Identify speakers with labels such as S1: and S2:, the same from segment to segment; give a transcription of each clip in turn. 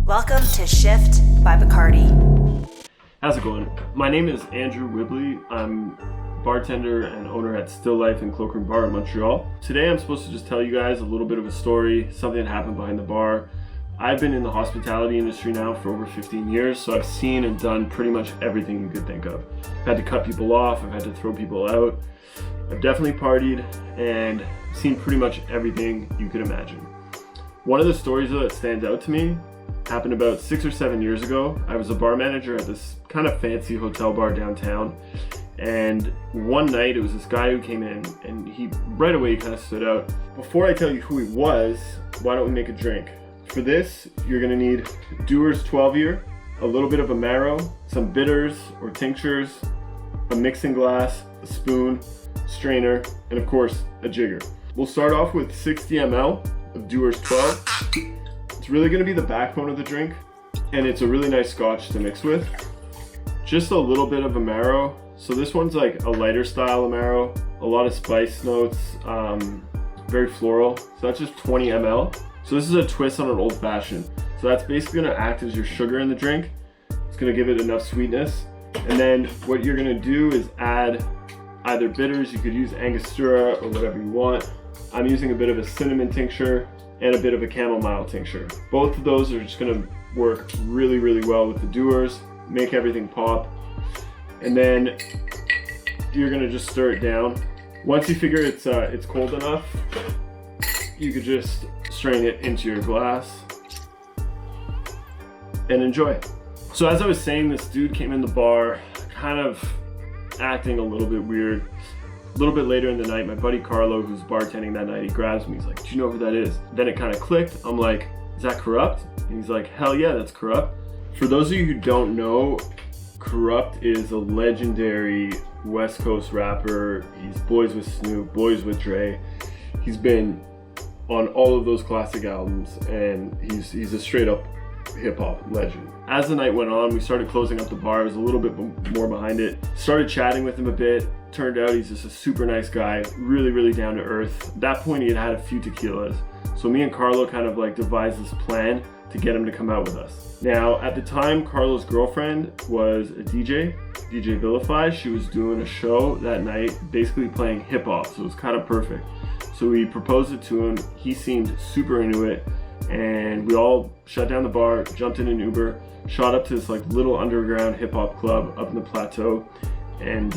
S1: Welcome to Shift by BACARDI.
S2: How's it going? My name is Andrew Whibley. I'm bartender and owner at Still Life in Cloakroom Bar in Montreal. Today I'm supposed to just tell you guys a little bit of a story, something that happened behind the bar. I've been in the hospitality industry now for over 15 years, so I've seen and done pretty much everything you could think of. I've had to cut people off, I've had to throw people out. I've definitely partied and seen pretty much everything you could imagine. One of the stories though that stands out to me happened about 6 or 7 years ago. I was a bar manager at this kind of fancy hotel bar downtown, and one night it was this guy who came in and he right away kind of stood out. Before I tell you who he was, why don't we make a drink? For this, you're gonna need Dewar's 12-year, a little bit of Amaro, some bitters or tinctures, a mixing glass, a spoon, strainer, and of course, a jigger. We'll start off with 60 ml of Dewar's 12. It's really gonna be the backbone of the drink, and it's a really nice scotch to mix with. Just a little bit of Amaro. So this one's like a lighter style Amaro, a lot of spice notes, very floral. So that's just 20 ml. So this is a twist on an old fashioned. So that's basically gonna act as your sugar in the drink. It's gonna give it enough sweetness. And then what you're gonna do is add either bitters, you could use Angostura or whatever you want. I'm using a bit of a cinnamon tincture and a bit of a chamomile tincture. Both of those are just gonna work really, really well with the Dewars, make everything pop. And then you're gonna just stir it down. Once you figure it's cold enough, you could just strain it into your glass and enjoy. So as I was saying, this dude came in the bar, kind of acting a little bit weird. A little bit later in the night, my buddy Carlo, who's bartending that night, he grabs me, he's like, do you know who that is? Then it kind of clicked. I'm like, is that Corrupt? And he's like, hell yeah, that's Corrupt. For those of you who don't know, Corrupt is a legendary West Coast rapper. He's boys with Snoop, boys with Dre. He's been on all of those classic albums, and he's a straight up hip hop legend. As the night went on, we started closing up the bar. I was a little bit more behind it. Started chatting with him a bit. Turned out he's just a super nice guy, really, really down to earth. At that point, he had had a few tequilas. So me and Carlo kind of like devised this plan to get him to come out with us. Now, at the time, Carlo's girlfriend was a DJ Vilify. She was doing a show that night, basically playing hip hop, so it was kind of perfect. So we proposed it to him. He seemed super into it, and we all shut down the bar, jumped in an Uber, shot up to this like little underground hip hop club up in the plateau, and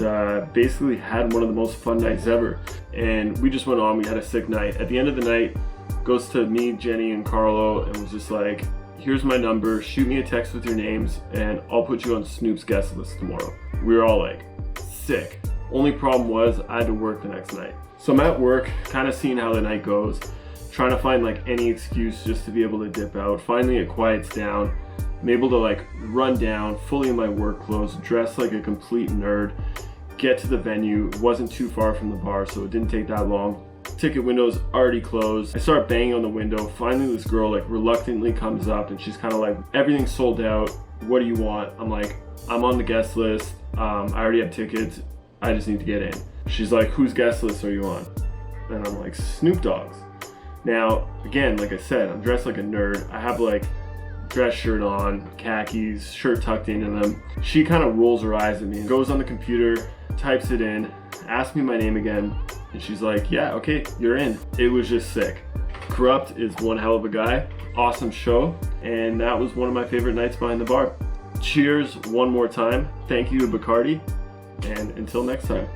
S2: basically had one of the most fun nights ever. And we just went on, we had a sick night. At the end of the night, goes to me, Jenny, and Carlo, and was just like, here's my number, shoot me a text with your names, and I'll put you on Snoop's guest list tomorrow. We were all like, sick. Only problem was I had to work the next night. So I'm at work, kind of seeing how the night goes, trying to find like any excuse just to be able to dip out. Finally it quiets down. I'm able to like run down fully in my work clothes, dress like a complete nerd, get to the venue. It wasn't too far from the bar, so it didn't take that long. Ticket window's already closed. I start banging on the window. Finally this girl like reluctantly comes up and she's kind of like, everything's sold out, what do you want? I'm like, I'm on the guest list, I already have tickets, I just need to get in. She's like, whose guest list are you on? And I'm like, Snoop Dogg's. Now, again, like I said, I'm dressed like a nerd. I have like dress shirt on, khakis, shirt tucked into them. She kind of rolls her eyes at me and goes on the computer, types it in, asks me my name again, and she's like, yeah, okay, you're in. It was just sick. Corrupt is one hell of a guy, awesome show, and that was one of my favorite nights behind the bar. Cheers one more time. Thank you to BACARDI, and until next time.